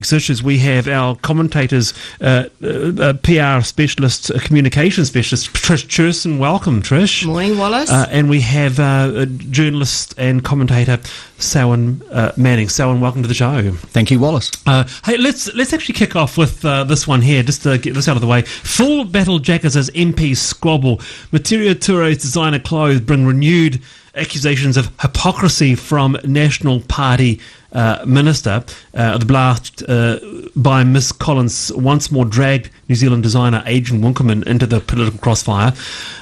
Issues. We have our commentators, PR specialist, communication specialist, Trish Cherson. Welcome, Trish. Morning, Wallace. And we have journalist and commentator Selwyn Manning. Selwyn, welcome to the show. Thank you, Wallace. Hey, let's actually kick off with this one here, just to get this out of the way. Full battle jackets as MPs squabble. Materia Touré's designer clothes bring renewed accusations of hypocrisy from National Party Minister. The blast by Miss Collins once more dragged New Zealand designer Adrian Winkelman into the political crossfire,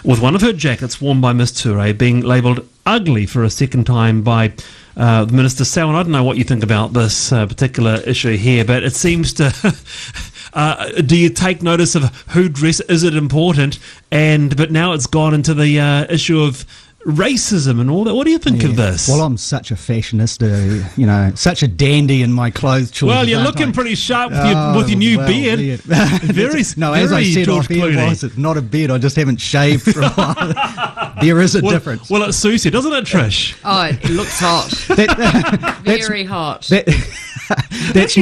with one of her jackets worn by Miss Touré being labelled ugly for a second time by the Minister. Selwyn, I don't know what you think about this particular issue here, but it seems to... do you take notice of who dress? Is it important? But now it's gone into the issue of racism and all that. What do you think of this? Well, I'm such a fashionista, such a dandy in my clothes choice. Well, you're looking pretty sharp with your new beard. Very, no, very as I said George off here, Clooney. it's not a beard. I just haven't shaved for a while. There is a difference. Well, it suits you, doesn't it, Trish? Oh, it looks hot. Very hot. That's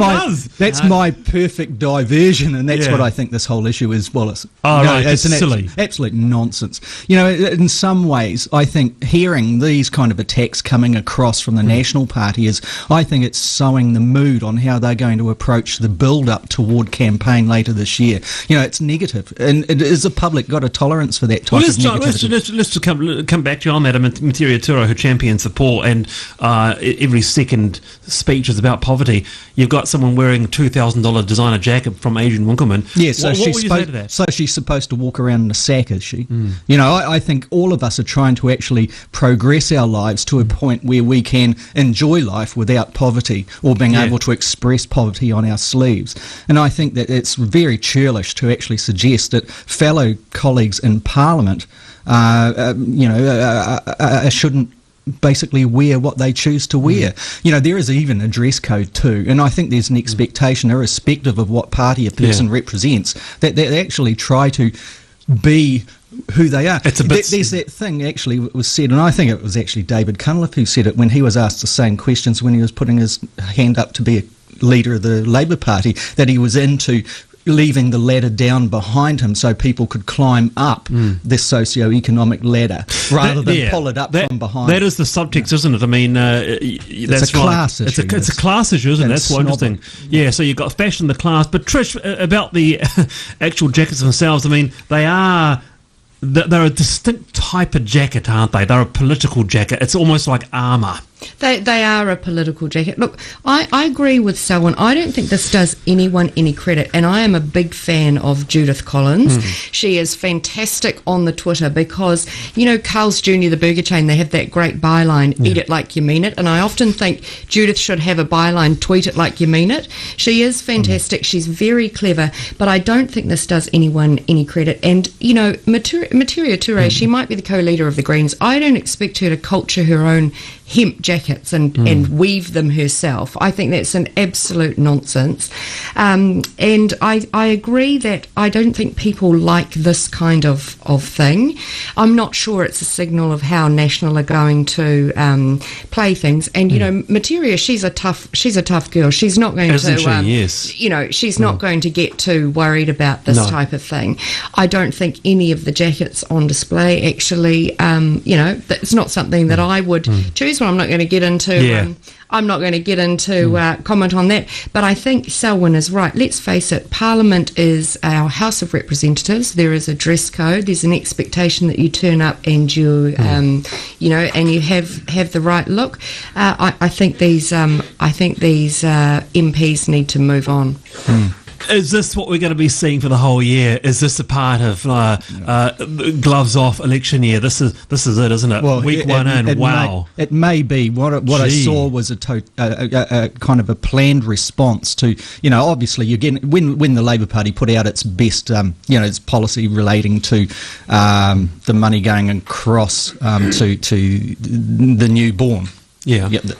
my perfect diversion, and that's what I think this whole issue is, Wallace. Oh, right, it's silly. Absolute nonsense. In some ways, I think hearing these kind of attacks coming across from the National Party I think it's sowing the mood on how they're going to approach the build-up toward campaign later this year. It's negative, and is the public got a tolerance for that type of negativity? Let's just come back to you on that. Materia Touray, who champions the poor, and every second speech is about poverty. You've got someone wearing a $2,000 designer jacket from Adrian Winkelman. Yeah, so what would you say to that? So she's supposed to walk around in a sack, is she? I think all of us are trying to actually progress our lives to a point where we can enjoy life without poverty or being able to express poverty on our sleeves. And I think that it's very churlish to actually suggest that fellow colleagues in Parliament, shouldn't basically wear what they choose to wear. There is even a dress code too, and I think there's an expectation, irrespective of what party a person represents, that they actually try to be who they are. There's that thing actually was said, and I think it was actually David Cunliffe who said it when he was asked the same questions when he was putting his hand up to be a leader of the Labour Party, that he was into leaving the ladder down behind him so people could climb up this socio-economic ladder rather than pull it up from behind. That is the subtext, isn't it? I mean, it's a class issue. It's a class issue, isn't it? That's quite interesting. Yeah, so you've got fashion, the class. But Trish, about the actual jackets themselves, I mean, they're a distinct type of jacket, aren't they? They're a political jacket. It's almost like armour. They are a political jacket. Look, I agree with Selwyn. I don't think this does anyone any credit, and I am a big fan of Judith Collins. She is fantastic on the Twitter because, Carl's Jr., the burger chain, they have that great byline, eat it like you mean it, and I often think Judith should have a byline, tweet it like you mean it. She is fantastic. She's very clever, but I don't think this does anyone any credit. And, Materia Touré, she might be the co-leader of the Greens. I don't expect her to culture her own hemp jackets and weave them herself. I think that's an absolute nonsense. And I agree that I don't think people like this kind of thing. I'm not sure it's a signal of how National are going to play things. And Materia, she's a tough girl. She's not going she's not going to get too worried about this type of thing. I don't think any of the jackets on display actually, it's not something that I would choose. Well, I'm not going to get into comment on that, but I think Selwyn is right. Let's face it, Parliament is our House of Representatives. There is a dress code. There's an expectation that you turn up and you and you have the right look. I think these MPs need to move on. Is this what we're going to be seeing for the whole year? Is this a part of gloves off election year? This is it, isn't it? Well, Week one in. Wow. It may be. What I saw was a kind of a planned response to, obviously when the Labour Party put out its best, its policy relating to the money going across to the newborn. The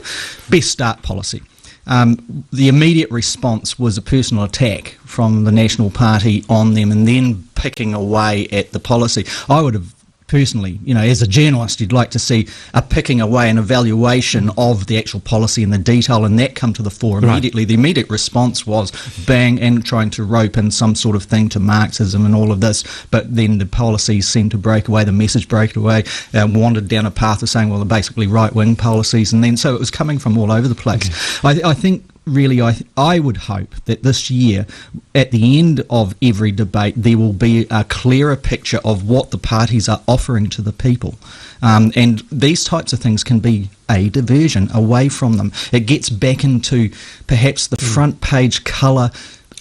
best start policy. The immediate response was a personal attack from the National Party on them and then picking away at the policy. I would have personally, as a journalist, you'd like to see a picking away and evaluation of the actual policy and the detail, and that come to the fore immediately. Right. The immediate response was bang, and trying to rope in some sort of thing to Marxism and all of this, but then the policies seemed to break away, the message broke away, wandered down a path of saying, well, they're basically right-wing policies, and then so it was coming from all over the place. Okay. I think really, I would hope that this year, at the end of every debate, there will be a clearer picture of what the parties are offering to the people. And these types of things can be a diversion away from them. It gets back into perhaps the front page colour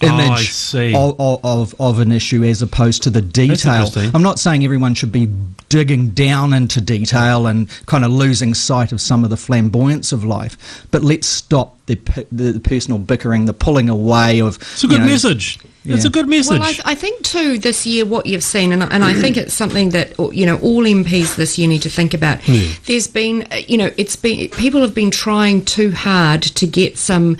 image of an issue as opposed to the detail. I'm not saying everyone should be digging down into detail and kind of losing sight of some of the flamboyance of life, but let's stop the personal bickering, the pulling away of... It's a good message. Yeah. It's a good message. Well, I think too this year what you've seen, and I think it's something that all MPs this year need to think about. There's been, people have been trying too hard to get some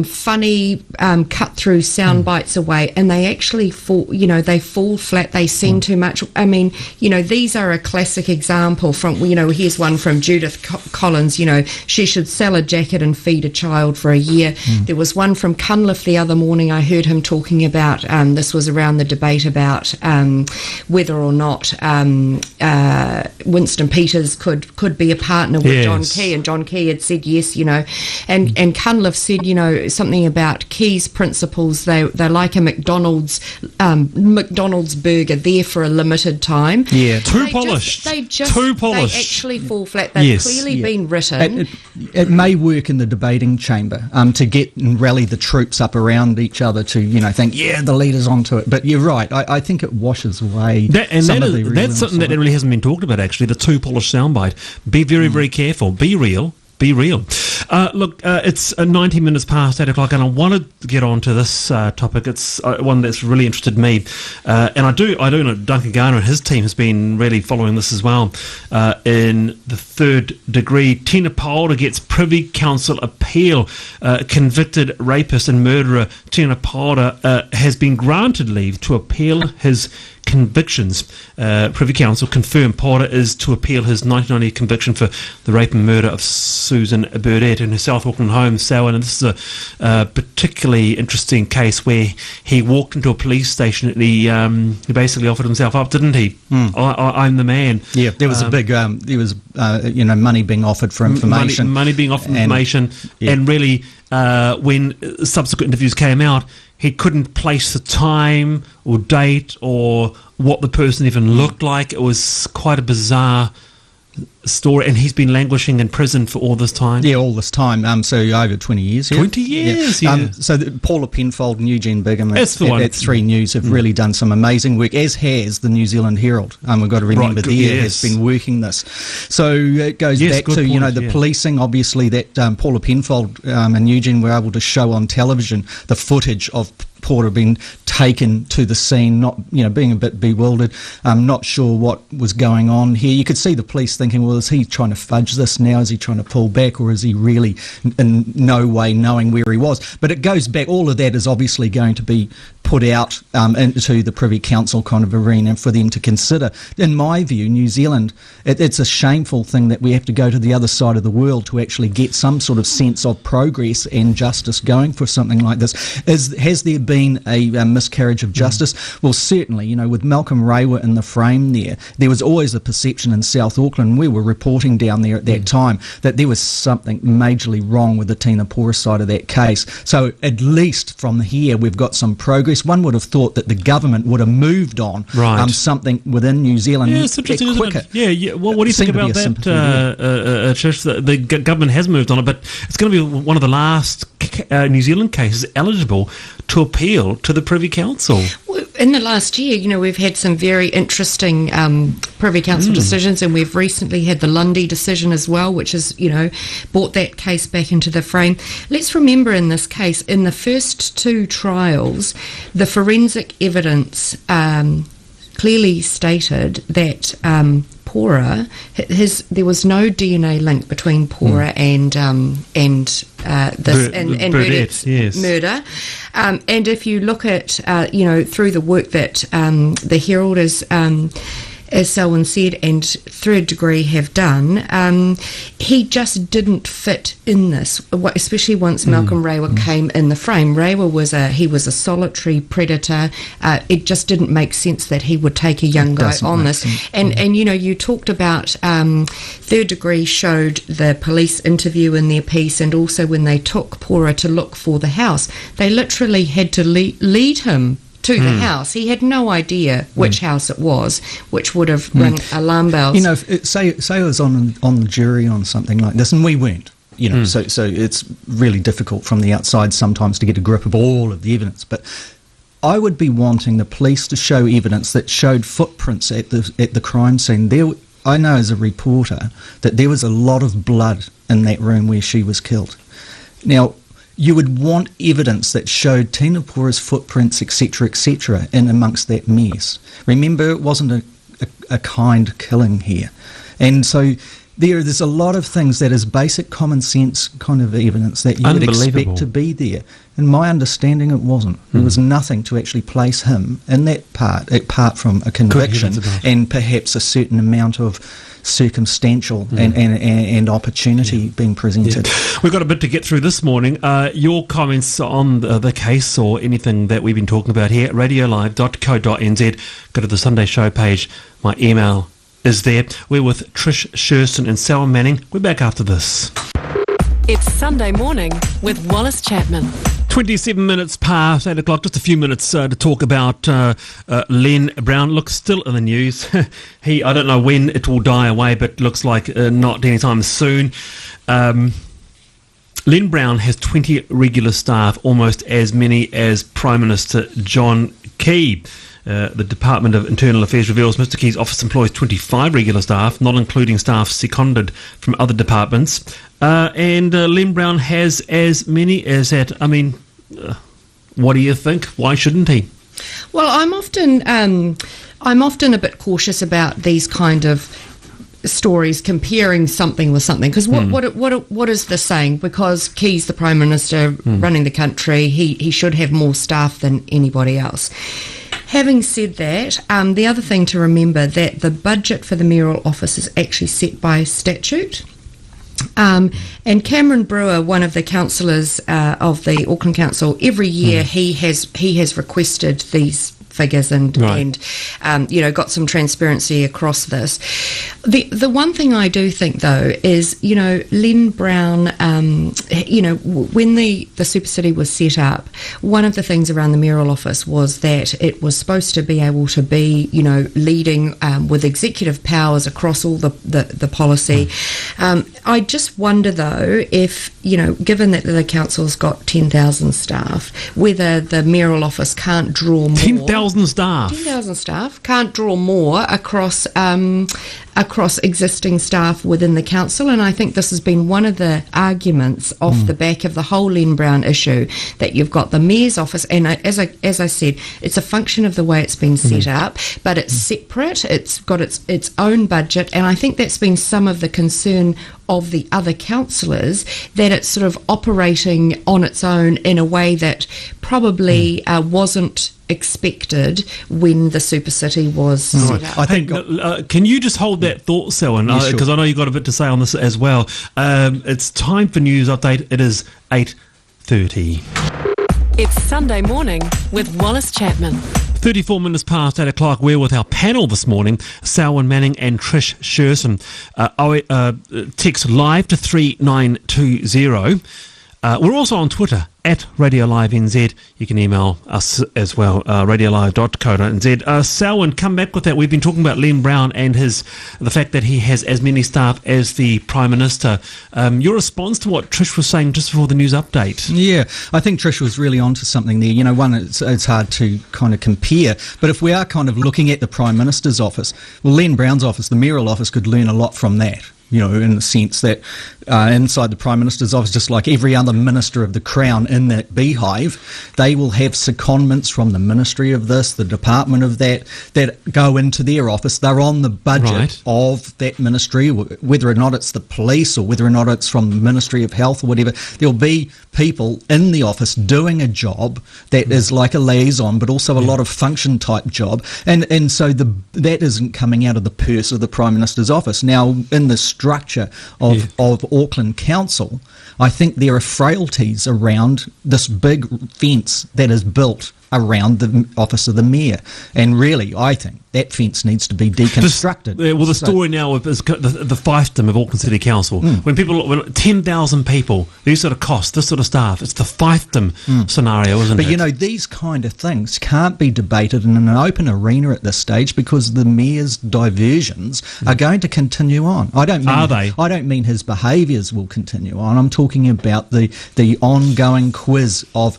funny cut through sound bites away, and they actually fall flat. They send too much. I mean, these are a classic example from, here's one from Judith Collins, she should sell a jacket and feed a child for a year. There was one from Cunliffe the other morning. I heard him talking about, this was around the debate about whether or not Winston Peters could be a partner with John Key, and John Key had said yes, and Cunliffe said, something about Key's principles. They're like a McDonald's burger, there for a limited time. Yeah, too polished. They actually fall flat. They've clearly been written. It may work in the debating chamber to get and rally the troops up around each other to think, the leader's onto it. But you're right. I think it washes away. That's something that really hasn't been talked about. Actually, the too polished soundbite. Be very, very careful. Be real. Be real. Look, it's 90 minutes past 8 o'clock, and I wanted to get on to this topic. It's one that's really interested me, and I do know Duncan Garner and his team has been really following this as well. In the third degree, Tina Polder gets Privy Council appeal. Convicted rapist and murderer Tina Polder has been granted leave to appeal his convictions. Privy Council confirmed Porter is to appeal his 1990 conviction for the rape and murder of Susan Burdett in her South Auckland home. So, and this is a particularly interesting case where he walked into a police station and he basically offered himself up, didn't he? I'm the man. Yeah, there was a big, there was money being offered for information. Money being offered for information, and really, when subsequent interviews came out, he couldn't place the time or date or what the person even looked like. It was quite a bizarre story, and he's been languishing in prison for all this time. Yeah, all this time. So over 20 years. 20 years, yeah. So Paula Penfold and Eugene Bigham at 3 News have really done some amazing work, as has the New Zealand Herald. We've got to remember has been working this. So it goes back to, the policing, obviously, that Paula Penfold and Eugene were able to show on television, the footage of Porter being taken to the scene, not being a bit bewildered, not sure what was going on here. You could see the police thinking, well, is he trying to fudge this now? Is he trying to pull back, or is he really in no way knowing where he was? But it goes back, all of that is obviously going to be put out into the Privy Council kind of arena for them to consider. In my view, New Zealand, it's a shameful thing that we have to go to the other side of the world to actually get some sort of sense of progress and justice going for something like this. Has there been a miscarriage of justice? Well, certainly, with Malcolm Rewa in the frame there was always a perception in South Auckland, we were reporting down there at that time, that there was something majorly wrong with the Tina Pora side of that case. So at least from here, we've got some progress. One would have thought that the government would have moved on something within New Zealand interesting, quicker. Isn't it? Yeah. Well, what do you think about that, Trish? The government has moved on it, but it's going to be one of the last New Zealand cases eligible to appeal to the Privy Council. Well, in the last year, we've had some very interesting Privy Council decisions, and we've recently had the Lundy decision as well, which has, brought that case back into the frame. Let's remember in this case, in the first 2 trials, the forensic evidence clearly stated that Pora, there was no DNA link between Pora and Burdett's murder. And if you look at through the work that the Herald as Selwyn said, and Third Degree have done, he just didn't fit in this, especially once Malcolm Rewa came in the frame. Rewa was a solitary predator. It just didn't make sense that he would take a young guy on this. And you know, you talked about Third Degree showed the police interview in their piece, and also when they took Pora to look for the house, they literally had to lead him to the house. He had no idea which house it was, which would have rung alarm bells. You know, say I was on the jury on something like this, and we weren't. You know, so it's really difficult from the outside sometimes to get a grip of all of the evidence. But I would be wanting the police to show evidence that showed footprints at the crime scene. I know as a reporter that there was a lot of blood in that room where she was killed. Now, you would want evidence that showed Tina Pora's footprints, etc., in amongst that mess. Remember, it wasn't a kind killing here. And so there's a lot of things that is basic common sense kind of evidence that you would expect to be there. In my understanding, it wasn't. There was nothing to actually place him in that part, apart from a conviction and perhaps a certain amount of circumstantial and opportunity being presented. Yeah. We've got a bit to get through this morning. Your comments on the case or anything that we've been talking about here, radiolive.co.nz. Go to the Sunday Show page. My email is there. We're with Trish Sherson and Selwyn Manning. We're back after this. It's Sunday morning with Wallace Chapman. 27 minutes past 8 o'clock, just a few minutes to talk about Len Brown. Look, still in the news. I don't know when it will die away, but looks like not anytime soon. Len Brown has 20 regular staff, almost as many as Prime Minister John Key. The Department of Internal Affairs reveals Mr. Key's office employs 25 regular staff, not including staff seconded from other departments. And Len Brown has as many as that. I mean, what do you think? Why shouldn't he? Well, I'm often a bit cautious about these kind of stories, comparing something with something, because what is this saying? Because Key's the Prime Minister running the country, he should have more staff than anybody else. Having said that, the other thing to remember that the budget for the mayoral office is actually set by statute. And Cameron Brewer, one of the councillors of the Auckland Council, every year he has requested these figures and got some transparency across this. The one thing I do think though is, Len Brown, when the Super City was set up, one of the things around the mayoral office was that it was supposed to be able to be, leading with executive powers across all the policy. I just wonder though if, given that the council's got 10,000 staff, whether the mayoral office can't draw more. 10,000 staff. 10,000 staff can't draw more across existing staff within the council, and I think this has been one of the arguments off the back of the whole Len Brown issue, that you've got the mayor's office, and as I said, it's a function of the way it's been set up, but it's separate, it's got its own budget, and I think that's been some of the concern of the other councillors, that it's sort of operating on its own in a way that probably wasn't expected when the Super City was set up. I think. Can you just hold that thought, Selwyn? Because I know you've got a bit to say on this as well. It's time for news update. It is 8:30. It's Sunday morning with Wallace Chapman. 34 minutes past 8 o'clock. We're with our panel this morning, Selwyn Manning and Trish Sherson. Text live to 3920. We're also on Twitter at RadioLiveNZ. You can email us as well, radiolive.co.nz. Selwyn, come back with that. We've been talking about Len Brown and the fact that he has as many staff as the Prime Minister. Your response to what Trish was saying just before the news update? Yeah, I think Trish was really onto something there. One, it's hard to kind of compare, but if we are kind of looking at the Prime Minister's office, well, Len Brown's office, the mayoral office, could learn a lot from that. In the sense that inside the Prime Minister's office, just like every other Minister of the Crown in that beehive, they will have secondments from the Ministry of this, the Department of that go into their office. They're on the budget of that ministry, whether or not it's the police or whether or not it's from the Ministry of Health or whatever. There'll be people in the office doing a job that is like a liaison, but also a lot of function type job. And so that isn't coming out of the purse of the Prime Minister's office. Now, in the structure of Auckland Council, I think there are frailties around this big fence that is built around the office of the mayor. And really, I think that fence needs to be deconstructed. The story now is the fiefdom of Auckland City Council. When 10,000 people, these sort of costs, this sort of staff, it's the fiefdom scenario, isn't it? But, you know, these kind of things can't be debated in an open arena at this stage because the mayor's diversions are going to continue on. I don't mean his behaviours will continue on. I'm talking about the ongoing quiz of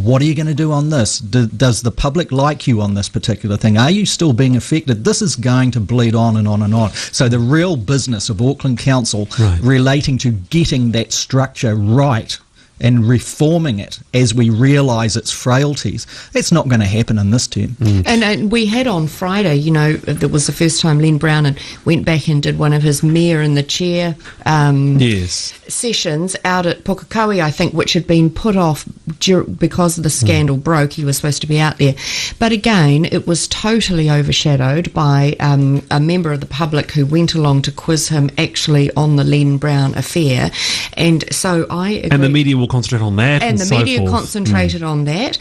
what are you going to do on this? Does the public like you on this particular thing? Are you still being affected? This is going to bleed on and on and on. So the real business of Auckland Council relating to getting that structure right and reforming it as we realise its frailties, that's not going to happen in this term. And we had on Friday, you know, that was the first time Len Brown went back and did one of his mayor in the chair sessions out at Pukekohe, I think, which had been put off because the scandal broke. He was supposed to be out there. But again, it was totally overshadowed by a member of the public who went along to quiz him actually on the Len Brown affair. And so I agree. And the media will concentrate on that, and the media concentrated on that.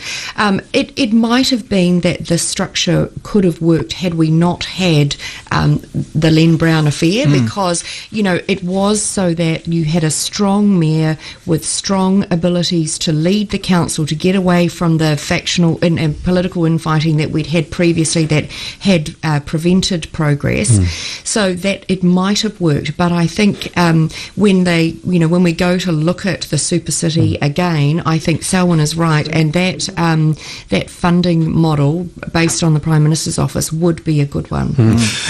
It might have been that the structure could have worked had we not had the Len Brown affair, because, you know, it was so that you had a strong mayor with strong abilities to lead the council, to get away from the factional and political infighting that we'd had previously that had prevented progress, so that it might have worked. But I think when we go to look at the Super City again, I think Selwyn is right, and that funding model based on the Prime Minister's office would be a good one.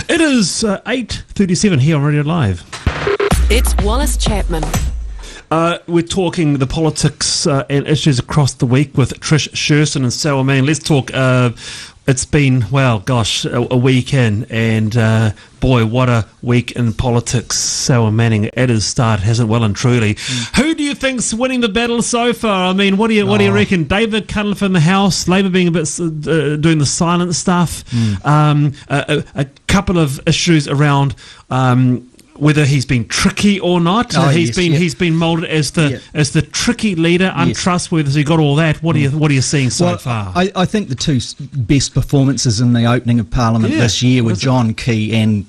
It is 8:37 here on Radio Live. It's Wallace Chapman. We're talking the politics and issues across the week with Trish Sherson and Selwyn Manning. Let's talk. It's been, a week in, and boy, what a week in politics. Selwyn Manning at his start hasn't well and truly. Who do you think's winning the battle so far? I mean, what do you reckon? David Cunliffe in the House, Labour being a bit doing the silent stuff. A couple of issues around. Whether he's been tricky or not, he's been moulded as the tricky leader, untrustworthy. So you got all that. What are you seeing so far? I think the two best performances in the opening of Parliament this year were John Key and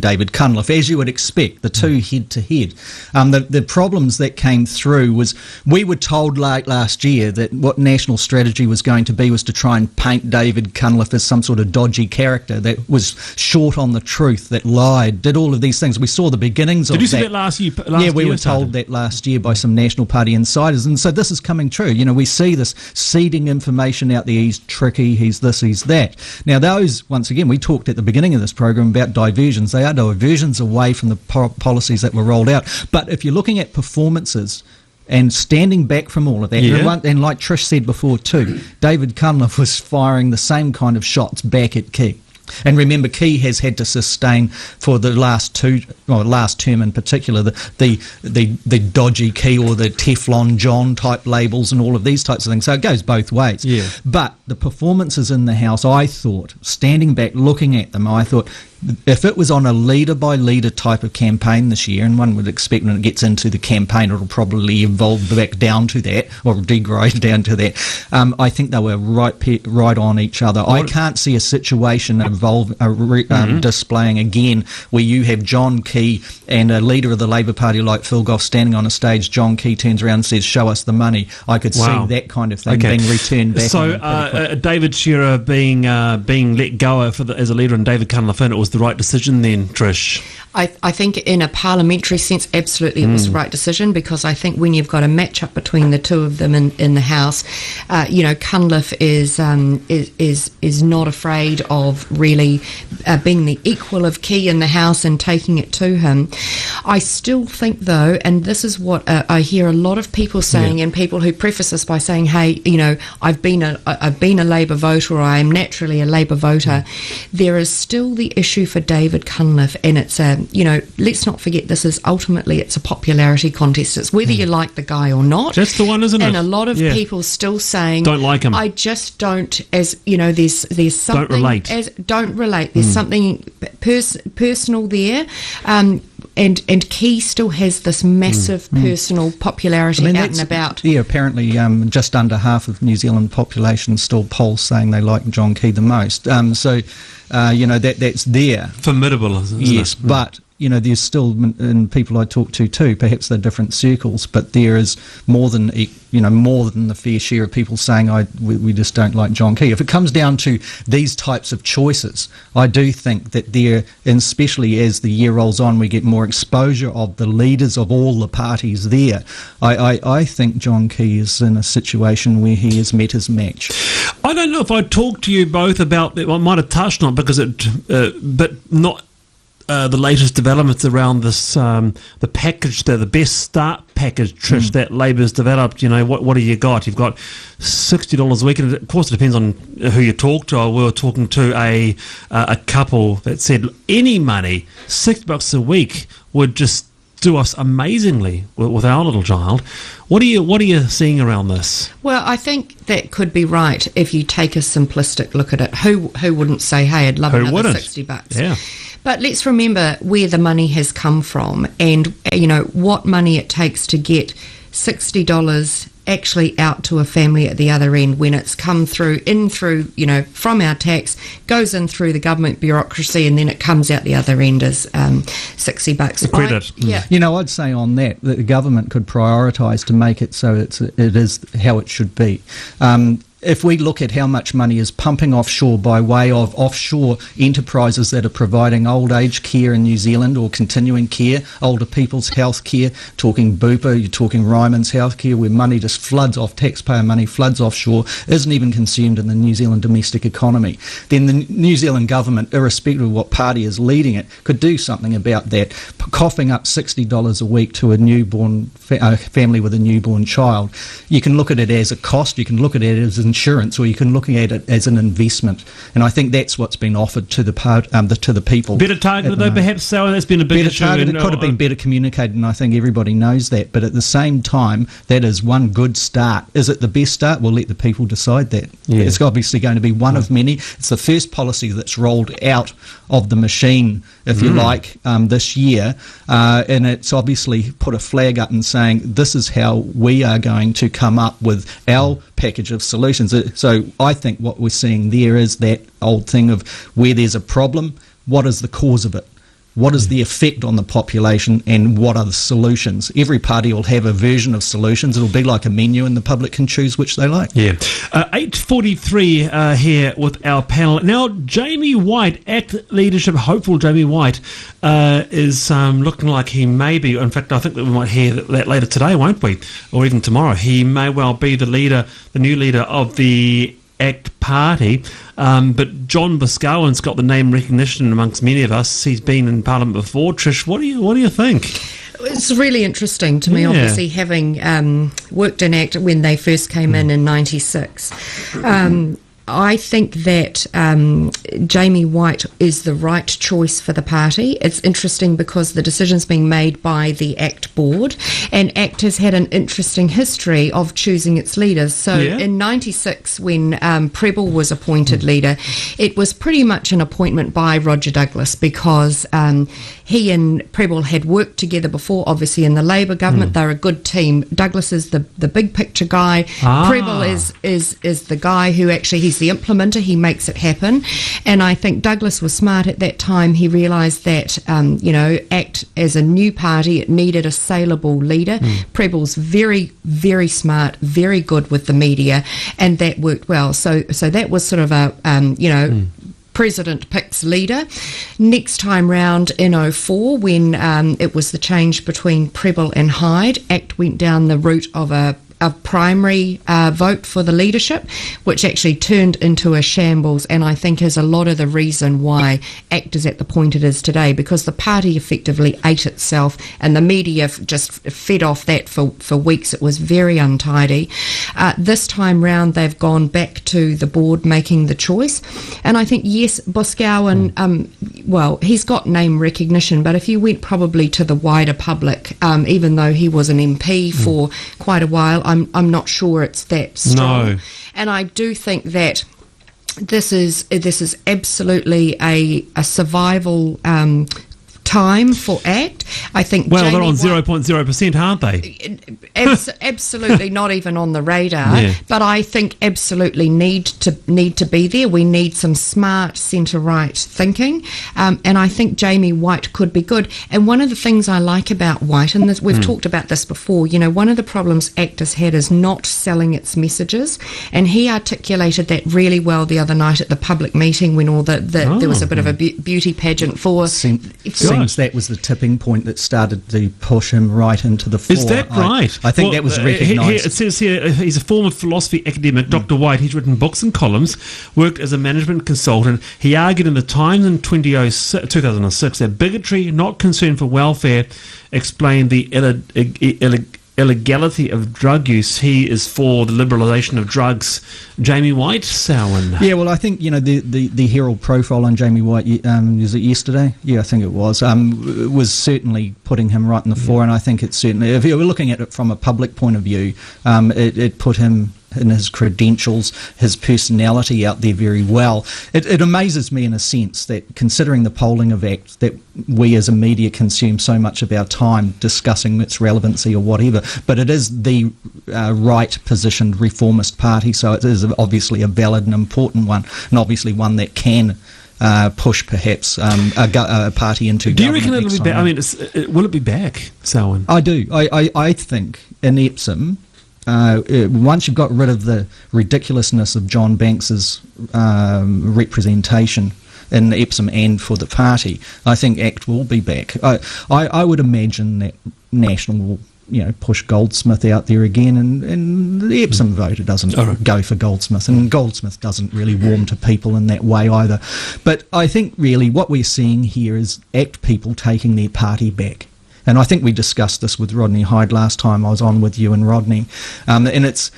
David Cunliffe, as you would expect, the two head-to-head. The problems that came through was we were told late last year that what national strategy was going to be was to try and paint David Cunliffe as some sort of dodgy character that was short on the truth, that lied, did all of these things. We saw the beginnings of that. Did you see that last year? We were told that last year by some National Party insiders, and so this is coming true. You know, we see this seeding information out there. He's tricky, he's this, he's that. Now those, once again, we talked at the beginning of this program about diversions. They are diversions away from the policies that were rolled out. But if you're looking at performances and standing back from all of that, and like Trish said before too, David Cunliffe was firing the same kind of shots back at Key. And remember, Key has had to sustain for the last term in particular, the dodgy Key or the Teflon John type labels and all of these types of things. So it goes both ways. Yeah. But the performances in the House, I thought, standing back, looking at them, I thought, if it was on a leader-by-leader type of campaign this year, and one would expect when it gets into the campaign it'll probably evolve back down to that, or degrade down to that, I think they were right on each other. I can't see a situation displaying again where you have John Key and a leader of the Labour Party like Phil Goff standing on a stage, John Key turns around and says, show us the money. I could see that kind of thing being returned back. So David Shearer being let go as a leader and David Cunliffe in, it was the right decision then, Trish? I think in a parliamentary sense, absolutely it was the right decision, because I think when you've got a match-up between the two of them in the House, Cunliffe is not afraid of really being the equal of Key in the House and taking it to him. I still think, though, and this is what I hear a lot of people saying, and people who preface this by saying, hey, I've been a Labour voter, or I am naturally a Labour voter. There is still the issue for David Cunliffe, and it's let's not forget, this is ultimately, it's a popularity contest. It's whether you like the guy or not. That's the one, isn't it? And a lot of people still saying, don't like him. I just don't, there's something. Don't relate. There's something personal there. And Key still has this massive personal popularity out and about. Yeah, apparently just under half of New Zealand population still polls saying they like John Key the most. That's there. Formidable, isn't it? Yes, but there's still, and people I talk to too, perhaps they're different circles, but there is more than the fair share of people saying we just don't like John Key. If it comes down to these types of choices, I do think that there, and especially as the year rolls on, we get more exposure of the leaders of all the parties there. I think John Key is in a situation where he has met his match. I don't know if I talked to you both about it. I might have touched on it but not. The latest developments around this, the package, the Best Start package, Trish, that Labour's developed. What do you got? You've got $60 a week, and of course it depends on who you talk to. We were talking to a couple that said any money, $60 a week, would just do us amazingly with our little child. What are you seeing around this? Well, I think that could be right if you take a simplistic look at it. Who wouldn't say, hey, I'd love another $60? Yeah. But let's remember where the money has come from, and what money it takes to get $60 actually out to a family at the other end, when it's come through from our tax, goes in through the government bureaucracy, and then it comes out the other end as $60. The credit. I'd say on that the government could prioritise to make it so it is how it should be. If we look at how much money is pumping offshore by way of offshore enterprises that are providing old age care in New Zealand, or continuing care, older people's health care, talking Bupa, you're talking Ryman's Healthcare, where money just floods off, taxpayer money floods offshore, isn't even consumed in the New Zealand domestic economy, then the New Zealand government, irrespective of what party is leading it, could do something about that. Coughing up $60 a week to a newborn family with a newborn child, you can look at it as a cost, you can look at it as insurance, or you can look at it as an investment, and I think that's what's been offered to the people. Better targeted, though, perhaps. So that's been a big issue. It could have been better communicated, and I think everybody knows that. But at the same time, that is one good start. Is it the best start? We'll let the people decide that. Yeah. It's obviously going to be one of many. It's the first policy that's rolled out of the machine, if you like, this year, and it's obviously put a flag up and saying this is how we are going to come up with our package of solutions. So I think what we're seeing there is that old thing of where there's a problem, what is the cause of it? What is the effect on the population, and what are the solutions? Every party will have a version of solutions. It'll be like a menu, and the public can choose which they like. Yeah. 8:43 here with our panel. Now, Jamie White, ACT leadership hopeful Jamie White, is looking like he may be, in fact, I think that we might hear that later today, won't we? Or even tomorrow. He may well be the new leader of the ACT party, but John Boscawen's got the name recognition amongst many of us. He's been in Parliament before. Trish, what do you think? It's really interesting to me, obviously, having worked in ACT when they first came in 96. I think that Jamie White is the right choice for the party. It's interesting because the decision's being made by the ACT board, and ACT has had an interesting history of choosing its leaders. So in 96, when Prebble was appointed leader, it was pretty much an appointment by Roger Douglas, because he and Prebble had worked together before, obviously, in the Labour government. They're a good team. Douglas is the big picture guy. Prebble is the guy who actually, he's the implementer, he makes it happen. And I think Douglas was smart at that time. He realised that, ACT as a new party, it needed a saleable leader. Prebble's very, very smart, very good with the media, and that worked well. So that was sort of a, president picks leader. Next time round in 2004, when it was the change between Prebble and Hyde, ACT went down the route of a primary vote for the leadership, which actually turned into a shambles, and I think is a lot of the reason why ACT is at the point it is today, because the party effectively ate itself and the media just fed off that for weeks. It was very untidy. This time round they've gone back to the board making the choice, and I think, yes, Boscawen, well, he's got name recognition, but if you went probably to the wider public, even though he was an MP for quite a while, I'm not sure it's that strong. No. And I do think that this is absolutely a survival time for ACT. I think. Well, Jamie they're on White, 0.0%, aren't they? absolutely not even on the radar. Yeah. But I think absolutely need to be there. We need some smart centre-right thinking, and I think Jamie White could be good. And one of the things I like about White, and we've talked about this before, one of the problems ACT has had is not selling its messages, and he articulated that really well the other night at the public meeting when there was a bit of a beauty pageant for. Seems that was the tipping point that started to push him right into the fore. Is that right? I think that was recognised. It says here he's a former philosophy academic, Dr. White. He's written books and columns, worked as a management consultant. He argued in the Times in 2006 that bigotry, not concern for welfare, explained the illegality of drug use. He is for the liberalisation of drugs. Jamie White, Samhain. Yeah, well, I think, the Herald profile on Jamie White, is it yesterday? Yeah, I think it was certainly putting him right in the fore, and I think it's certainly, if you were looking at it from a public point of view, it put him and his credentials, his personality out there very well. It amazes me in a sense that, considering the polling of ACT, that we as a media consume so much of our time discussing its relevancy or whatever, but it is the right-positioned reformist party, so it is obviously a valid and important one, and obviously one that can push perhaps a party into government. Do you reckon it'll be back? I mean, will it be back, Samhain? I do. I think in Epsom, once you've got rid of the ridiculousness of John Banks's representation in Epsom and for the party, I think ACT will be back. I would imagine that National will push Goldsmith out there again, and the Epsom voter doesn't go for Goldsmith, and Goldsmith doesn't really warm to people in that way either. But I think really what we're seeing here is ACT people taking their party back. And I think we discussed this with Rodney Hyde last time I was on with you and Rodney. And it's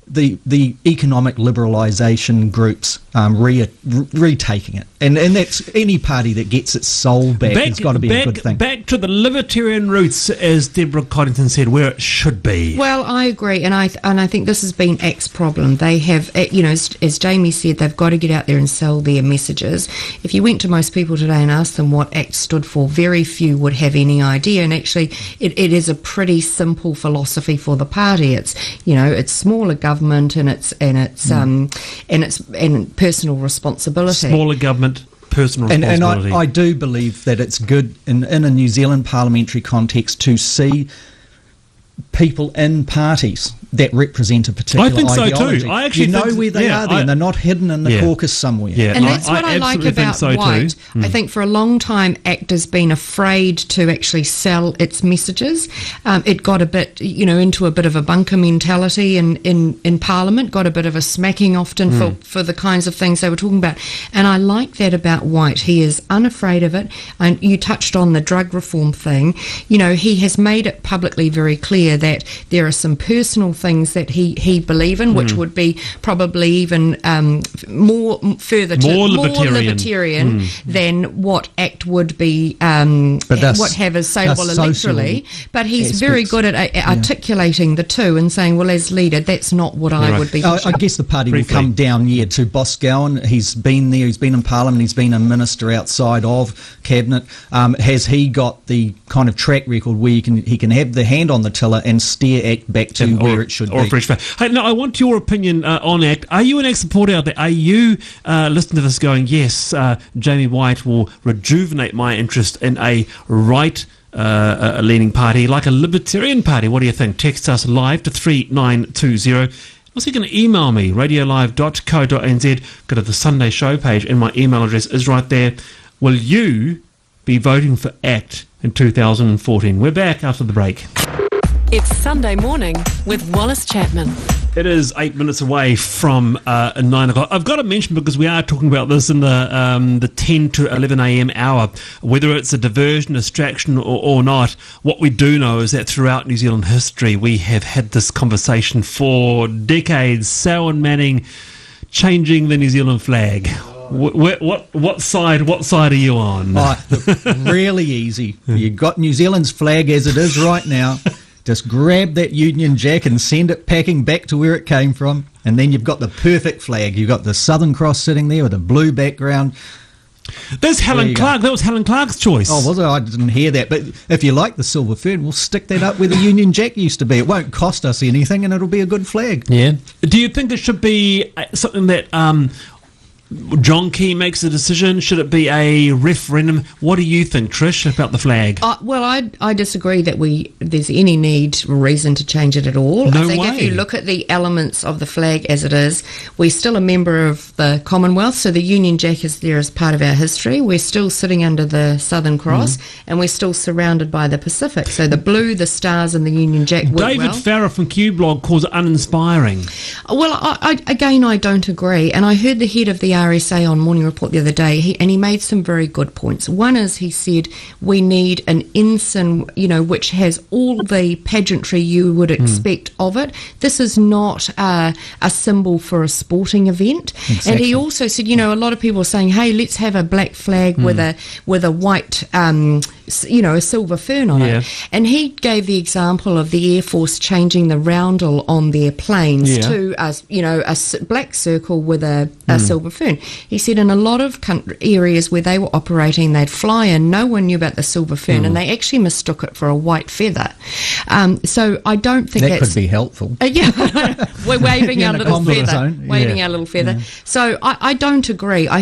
the economic liberalisation groups retaking it. And that's any party that gets its soul back has got to be a good thing. Back to the libertarian roots, as Deborah Coddington said, where it should be. Well, I agree, and I think this has been ACT's problem. They have, as Jamie said, they've got to get out there and sell their messages. If you went to most people today and asked them what ACT stood for, very few would have any idea. And actually, it is a pretty simple philosophy for the party. It's it's smaller government and it's personal responsibility. Smaller government. Personal responsibility. And I do believe that it's good in a New Zealand parliamentary context to see people in parties that represent a particular ideology. I think so too. I actually know where they are there, and they're not hidden in the caucus somewhere. Yeah, and that's what I like about so White. Too. I think for a long time ACT has been afraid to actually sell its messages. It got a bit, into a bit of a bunker mentality in Parliament, got a bit of a smacking often for the kinds of things they were talking about. And I like that about White. He is unafraid of it. And you touched on the drug reform thing. He has made it publicly very clear that there are some personal things that he believe in, which would be probably even more libertarian than what ACT would be what have as saleable electorally. But he's very good at articulating the two and saying, well, as leader, that's not what I would be pushing. I guess the party will come down to Boscawen. He's been there, he's been in Parliament, he's been a minister outside of Cabinet. Has he got the kind of track record where he can have the hand on the tiller and steer ACT back to where it should be? Hey, now I want your opinion on ACT. Are you an ACT supporter out there? Are you listening to this going, yes, Jamie White will rejuvenate my interest in a right-leaning party, like a libertarian party? What do you think? Text us live to 3920. Also, you can email me, radiolive.co.nz. Go to the Sunday show page, and my email address is right there. Will you be voting for ACT in 2014? We're back after the break. It's Sunday morning with Wallace Chapman. It is 8 minutes away from 9 o'clock. I've got to mention, because we are talking about this in the 10 to 11 a.m. hour, whether it's a diversion, distraction or not, what we do know is that throughout New Zealand history, we have had this conversation for decades. Selwyn Manning changing the New Zealand flag. What side are you on? Really easy. You got New Zealand's flag as it is right now. Just grab that Union Jack and send it packing back to where it came from, and then you've got the perfect flag. You've got the Southern Cross sitting there with a blue background. There's Helen Clark. That was Helen Clark's choice. Oh, was it? I didn't hear that. But if you like the silver fern, we'll stick that up where the Union Jack used to be. It won't cost us anything, and it'll be a good flag. Yeah. Do you think it should be something that John Key makes a decision? Should it be a referendum? What do you think, Trish, about the flag? Well, I disagree that there's any need or reason to change it at all. No I think way. If you look at the elements of the flag as it is, we're still a member of the Commonwealth, so the Union Jack is there as part of our history. We're still sitting under the Southern Cross, and we're still surrounded by the Pacific. So the blue, the stars, and the Union Jack work David well. Farrer from Q-Blog calls it uninspiring. Well, I don't agree. And I heard the head of the RSA on Morning Report the other day, he made some very good points. One is, he said, we need an ensign, which has all the pageantry you would expect of it. This is not a symbol for a sporting event. Exactly. And he also said, a lot of people are saying, hey, let's have a black flag with a white, a silver fern on it. And he gave the example of the Air Force changing the roundel on their planes to a black circle with a silver fern. He said in a lot of areas where they were operating, they'd fly in, no one knew about the silver fern, and they actually mistook it for a white feather. So I don't think that could be helpful. We're waving our little feather. Zone. Our little feather. So I don't agree. I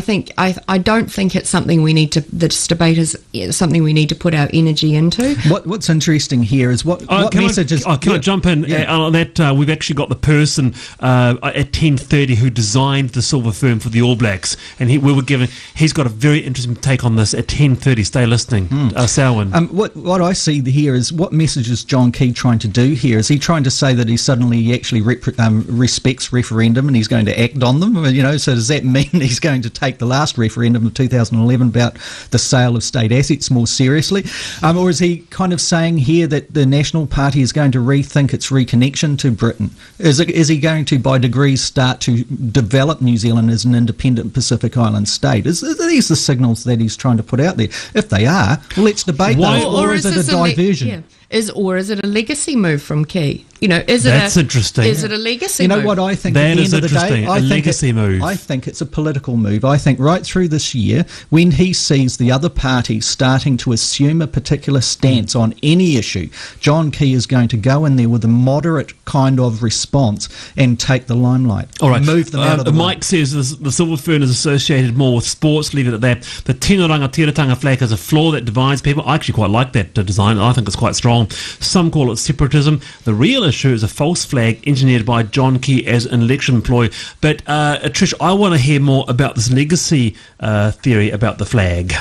don't think it's something we need to. This debate is something we need to put our energy into. What's interesting here is what messages. Can I jump in on that? We've actually got the person at 10:30 who designed the silver fern for the All Blacks, and he's got a very interesting take on this at 10:30. Stay listening, Selwyn. What I see here is, what message is John Key trying to do here? Is he trying to say that he actually respects referendum and he's going to act on them? So does that mean he's going to take the last referendum of 2011 about the sale of state assets more seriously? Or is he kind of saying here that the National Party is going to rethink its reconnection to Britain? Is he going to, by degrees, start to develop New Zealand as an independent Pacific Island state? Are these the signals that he's trying to put out there? If they are, well, let's debate those. Or is it a diversion? Is it a legacy move from Key? That's interesting. Is it a legacy move? What I think that at the is end of the day? interesting. A legacy move. I think it's a political move. I think right through this year, when he sees the other party starting to assume a particular stance on any issue, John Key is going to go in there with a moderate kind of response and take the limelight. All right. Move them out of the way. Mike says the silver fern is associated more with sports. Leave it at that. The Tino Rangatiratanga flag is a flaw that divides people. I actually quite like that design. I think it's quite strong. Some call it separatism. The real issue is a false flag engineered by John Key as an election ploy. But Trish, I want to hear more about this legacy theory about the flag.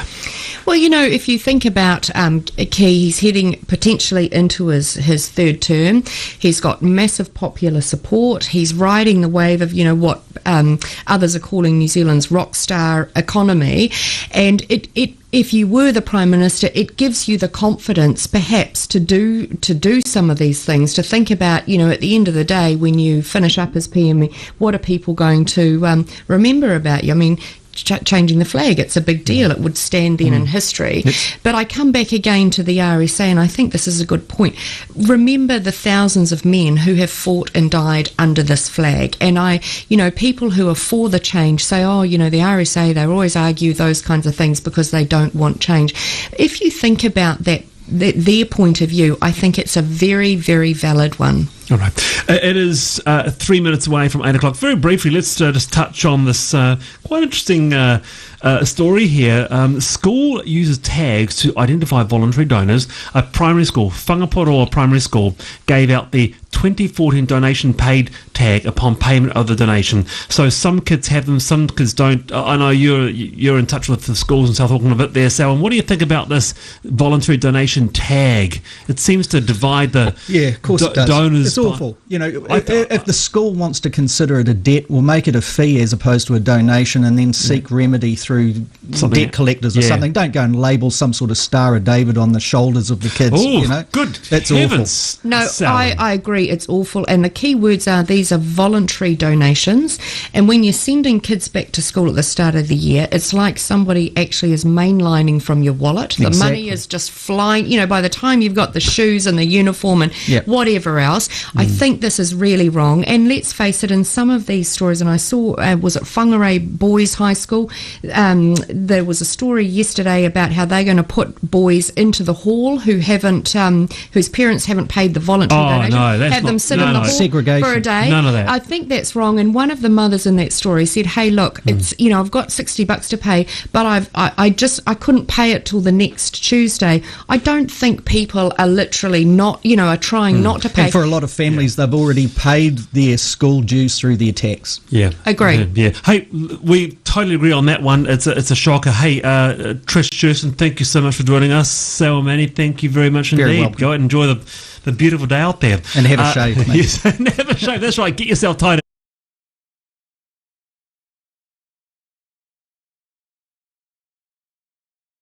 Well, if you think about Key, he's heading potentially into his third term. He's got massive popular support. He's riding the wave of, what others are calling New Zealand's rock star economy. And if you were the Prime Minister, it gives you the confidence, perhaps, to do some of these things, to think about, at the end of the day, when you finish up as PM, what are people going to remember about you? I mean, changing the flag, it's a big deal. It would stand then in history. But I come back again to the RSA, and I think this is a good point. Remember the thousands of men who have fought and died under this flag. And people who are for the change say, the RSA, they always argue those kinds of things because they don't want change. If you think about that, their point of view, I think it's a very, very valid one. All right. It is 3 minutes away from 8 o'clock. Very briefly, let's just touch on this quite interesting story here. School uses tags to identify voluntary donors. A primary school, Whangaporoa Primary School, gave out the 2014 donation paid tag upon payment of the donation. So some kids have them, some kids don't. I know you're in touch with the schools in South Auckland a bit there, Sal. And what do you think about this voluntary donation tag? It seems to divide the of course it does. donors. It's awful. If the school wants to consider it a debt, we'll make it a fee as opposed to a donation, and then seek remedy through debt collectors or something. Don't go and label some sort of Star of David on the shoulders of the kids. Good. That's heavens. awful. No, Sal. I agree. It's awful. And the key words are these are voluntary donations. And when you're sending kids back to school at the start of the year, it's like somebody actually is mainlining from your wallet. The money is just flying. By the time you've got the shoes and the uniform and whatever else, I think this is really wrong. And let's face it, in some of these stories, and I saw, was it Whangarei Boys High School? There was a story yesterday about how they're going to put boys into the hall who haven't, whose parents haven't paid the voluntary donation. No, that's have them not- sit no, in the no. hall Segregation. for a day. None of that. I think that's wrong. And one of the mothers in that story said, "Hey, look, it's I've got $60 to pay, but I couldn't pay it till the next Tuesday." I don't think people are literally not, are trying not to pay. And for a lot of families, they've already paid their school dues through their tax. Yeah, Agree. Yeah. Hey, we totally agree on that one. It's a shocker. Hey, Trish Jerson, thank you so much for joining us. Sal Manny, thank you very much indeed. Very welcome. Go out and enjoy the beautiful day out there And have a shave, mate. Yes, and have a shave. That's right. Get yourself tied.